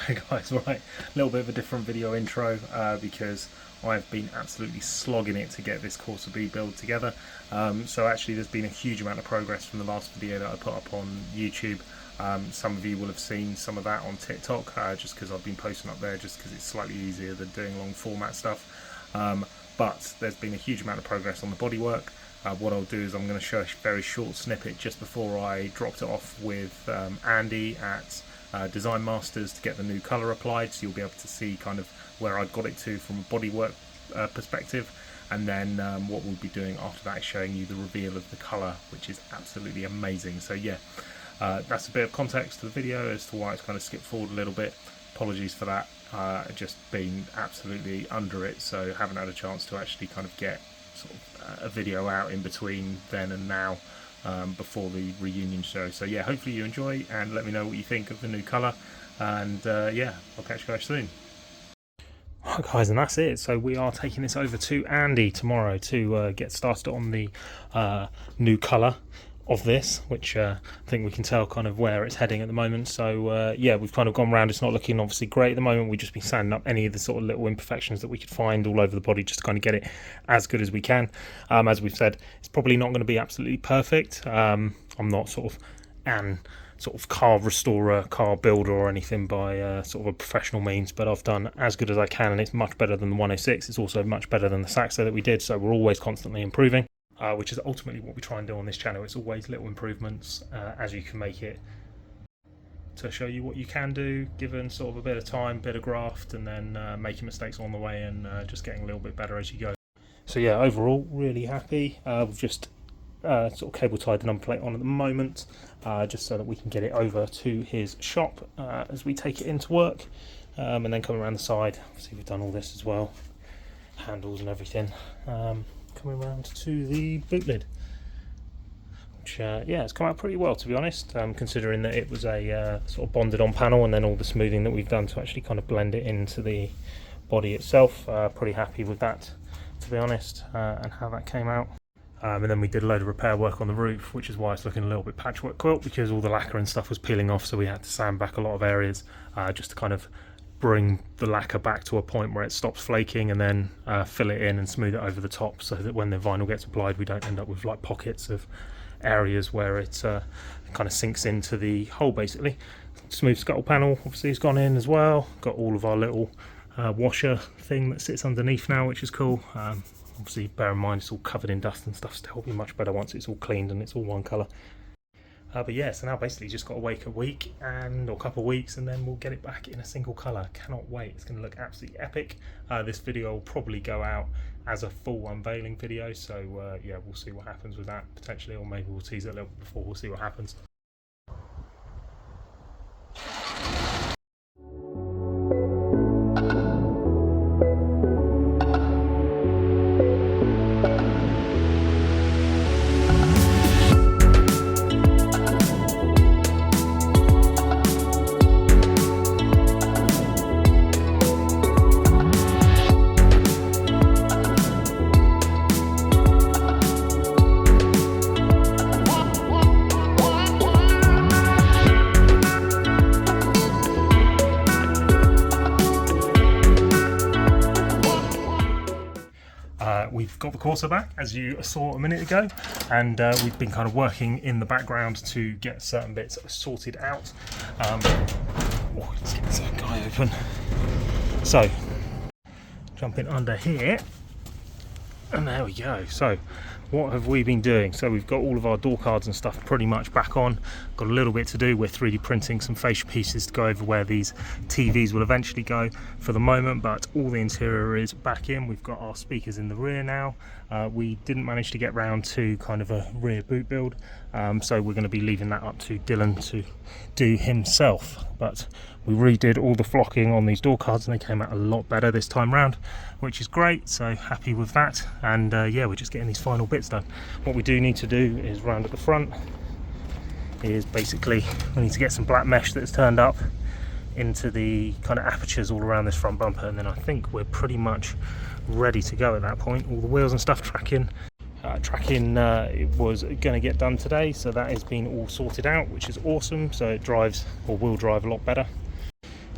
Hey guys, right, a little bit of a different video intro because I've been absolutely slogging it to get this Corsa B build together. So actually there's been a huge amount of progress from the last video that I put up on YouTube. Some of you will have seen some of that on TikTok just because I've been posting up there just because it's slightly easier than doing long format stuff. But there's been a huge amount of progress on the bodywork. What I'll do is I'm going to show a very short snippet just before I dropped it off with Andy at Design Masters to get the new colour applied, so you'll be able to see kind of where I got it to from a bodywork perspective, and then what we'll be doing after that is showing you the reveal of the colour, which is absolutely amazing. So yeah, that's a bit of context to the video as to why it's kind of skipped forward a little bit. Apologies for that. Just been absolutely under it, so haven't had a chance to actually kind of get sort of a video out in between then and now. Before the reunion show. So yeah, hopefully you enjoy and let me know what you think of the new colour, and yeah, I'll catch you guys soon. Right guys, and that's it. So we are taking this over to Andy tomorrow to get started on the new colour of this, which I think we can tell kind of where it's heading at the moment. So yeah, we've kind of gone around. It's not looking obviously great at the moment. We've just been sanding up any of the sort of little imperfections that we could find all over the body just to kind of get it as good as we can. As we've said, it's probably not going to be absolutely perfect. I'm not sort of car restorer, car builder or anything by sort of a professional means, but I've done as good as I can, and it's much better than the 106. It's also much better than the Saxo that we did, so we're always constantly improving. Which is ultimately what we try and do on this channel. It's always little improvements as you can make it, to show you what you can do given sort of a bit of time, bit of graft, and then making mistakes on the way and just getting a little bit better as you go. So yeah, overall really happy. We've just sort of cable tied the number plate on at the moment, just so that we can get it over to his shop as we take it into work, and then come around the side. Obviously we've done all this as well, handles and everything. Coming around to the boot lid, which yeah, it's come out pretty well, to be honest, considering that it was a sort of bonded on panel, and then all the smoothing that we've done to actually kind of blend it into the body itself. Pretty happy with that, to be honest, and how that came out. And then we did a load of repair work on the roof, which is why it's looking a little bit patchwork quilt, because all the lacquer and stuff was peeling off, so we had to sand back a lot of areas just to kind of bring the lacquer back to a point where it stops flaking, and then fill it in and smooth it over the top, so that when the vinyl gets applied we don't end up with like pockets of areas where it kind of sinks into the hole basically. Smooth scuttle panel obviously has gone in as well. Got all of our little washer thing that sits underneath now, which is cool. Obviously bear in mind it's all covered in dust and stuff, so it'll be much better once it's all cleaned and it's all one colour. But yeah, so now basically just got to wait a week or a couple of weeks, and then we'll get it back in a single colour. Cannot wait. It's going to look absolutely epic. This video will probably go out as a full unveiling video, so yeah, we'll see what happens with that potentially, or maybe we'll tease it a little bit before. We'll see what happens. We've got the Corsa back, as you saw a minute ago, and we've been kind of working in the background to get certain bits sorted out. Let's get this guy open. So, jumping under here, and there we go. So, what have we been doing? So we've got all of our door cards and stuff pretty much back on. Got a little bit to do. We're 3D printing some fascia pieces to go over where these TVs will eventually go for the moment, but all the interior is back in. We've got our speakers in the rear now. We didn't manage to get round to kind of a rear boot build, so we're going to be leaving that up to Dylan to do himself. But we redid all the flocking on these door cards, and they came out a lot better this time round, which is great, so happy with that. And yeah, we're just getting these final bits done. What we do need to do is round at the front is basically we need to get some black mesh that's turned up into the kind of apertures all around this front bumper, and then I think we're pretty much ready to go at that point. All the wheels and stuff tracking it was going to get done today, so that has been all sorted out, which is awesome. So it drives, or will drive, a lot better.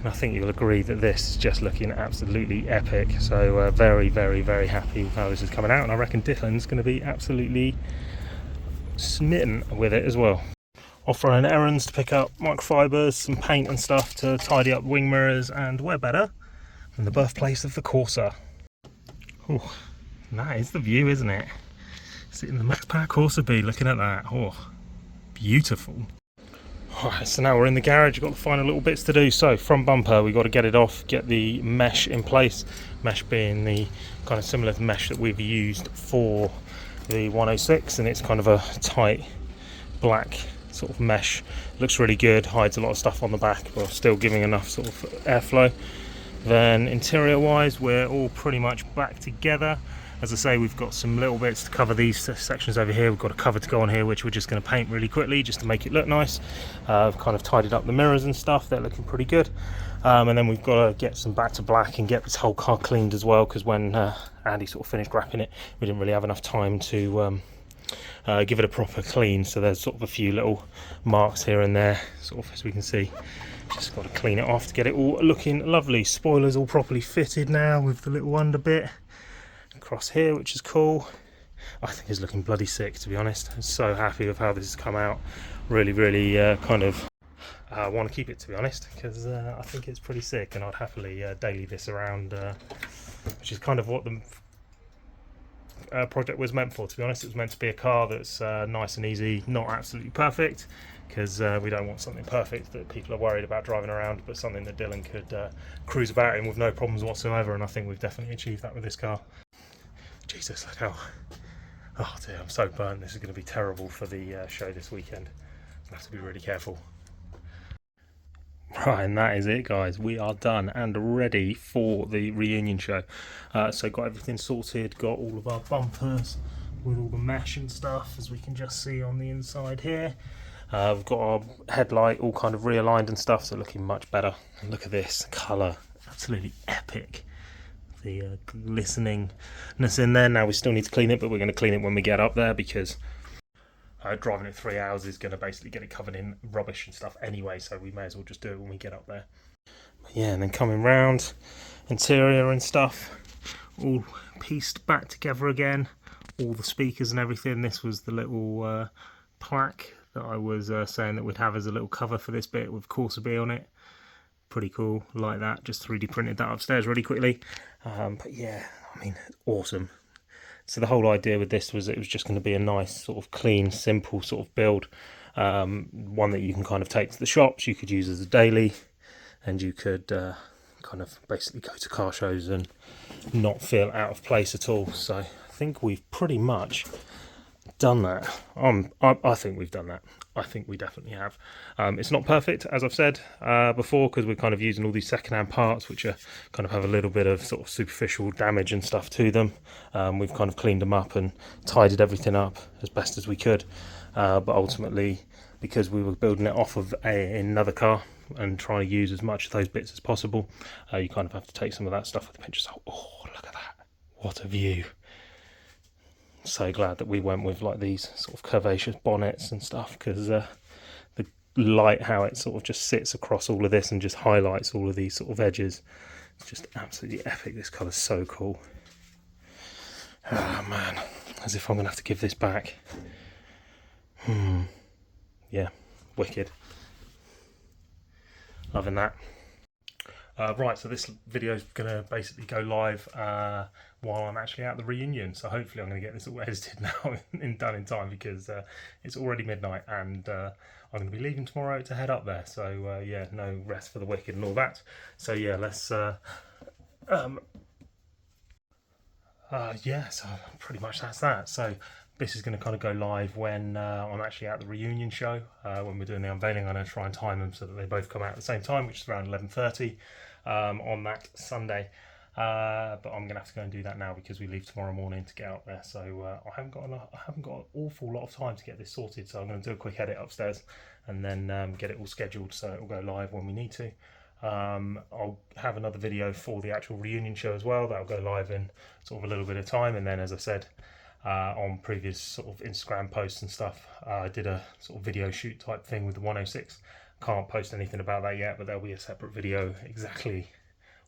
And I think you'll agree that this is just looking absolutely epic. So very, very, very happy with how this is coming out, and I reckon Dylan's going to be absolutely smitten with it as well. Off running errands to pick up microfibers, some paint and stuff to tidy up wing mirrors, and where better than the birthplace of the Corsa. Oh, that is the view, isn't it? Sitting in the Max Power Corsa B, looking at that. Oh, beautiful. Alright, so now we're in the garage. We've got the final little bits to do. So front bumper, we've got to get it off, get the mesh in place. Mesh being the kind of similar mesh that we've used for the 106, and it's kind of a tight black sort of mesh. Looks really good, hides a lot of stuff on the back, but still giving enough sort of airflow. Then interior wise, we're all pretty much back together. As I say, we've got some little bits to cover these sections over here. We've got a cover to go on here, which we're just going to paint really quickly just to make it look nice. I've kind of tidied up the mirrors and stuff. They're looking pretty good. And then we've got to get some back to black and get this whole car cleaned as well, because when Andy sort of finished wrapping it, we didn't really have enough time to give it a proper clean. So there's sort of a few little marks here and there, sort of, as we can see. Just got to clean it off to get it all looking lovely. Spoilers all properly fitted now with the little under bit across here, which is cool. I think it's looking bloody sick, to be honest. I'm so happy with how this has come out. Really, really kind of want to keep it, to be honest, because I think it's pretty sick, and I'd happily daily this around, which is kind of what the project was meant for, to be honest. It was meant to be a car that's nice and easy, not absolutely perfect, because we don't want something perfect that people are worried about driving around, but something that Dylan could cruise about in with no problems whatsoever, and I think we've definitely achieved that with this car. Jesus, look how... Oh dear, I'm so burnt. This is going to be terrible for the show this weekend. I have to be really careful. Right, and that is it, guys. We are done and ready for the reunion show. So got everything sorted, got all of our bumpers with all the mesh and stuff, as we can just see on the inside here. We've got our headlight all kind of realigned and stuff, so looking much better. And look at this colour, absolutely epic. The glisteningness in there. Now we still need to clean it, but we're going to clean it when we get up there, because driving it 3 hours is going to basically get it covered in rubbish and stuff anyway, so we may as well just do it when we get up there. But yeah, and then coming round, interior and stuff all pieced back together again, all the speakers and everything. This was the little plaque that I was saying that we'd have as a little cover for this bit with Corsa B on it. Pretty cool, like that. Just 3D printed that upstairs really quickly. But yeah, I mean, awesome. So the whole idea with this was it was just going to be a nice sort of clean, simple sort of build. One that you can kind of take to the shops, you could use as a daily, and you could kind of basically go to car shows and not feel out of place at all. So I think we've pretty much done that. I think we've done that. I think we definitely have. It's not perfect, as I've said before, because we're kind of using all these second-hand parts, which are kind of have a little bit of sort of superficial damage and stuff to them. We've kind of cleaned them up and tidied everything up as best as we could. But ultimately, because we were building it off of another car and trying to use as much of those bits as possible, you kind of have to take some of that stuff with a pinch of salt. Oh, look at that. What a view. So glad that we went with like these sort of curvaceous bonnets and stuff, because the light, how it sort of just sits across all of this and just highlights all of these sort of edges, it's just absolutely epic. This colour's so cool. Oh man, as if I'm gonna have to give this back. Yeah, wicked. Loving that. Right, so this video is going to basically go live while I'm actually at the reunion. So hopefully I'm going to get this all edited now and done in time, because it's already midnight and I'm going to be leaving tomorrow to head up there. So yeah, no rest for the wicked and all that. So yeah, let's... yeah, so pretty much that's that. So this is going to kind of go live when I'm actually at the reunion show. When we're doing the unveiling, I'm going to try and time them so that they both come out at the same time, which is around 11:30 on that Sunday. But I'm going to have to go and do that now, because we leave tomorrow morning to get out there. So I haven't got an awful lot of time to get this sorted. So I'm going to do a quick edit upstairs and then get it all scheduled so it will go live when we need to. I'll have another video for the actual reunion show as well. That'll go live in sort of a little bit of time, and then, as I said, on previous sort of Instagram posts and stuff, I did a sort of video shoot type thing with the 106 Can't post anything about that yet, but there'll be a separate video exactly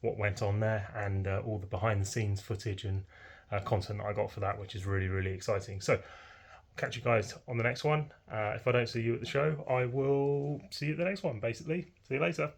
what went on there, and all the behind the scenes footage and content that I got for that, which is really, really exciting. So catch you guys on the next one. If I don't see you at the show, I will see you at the next one, basically. See you later.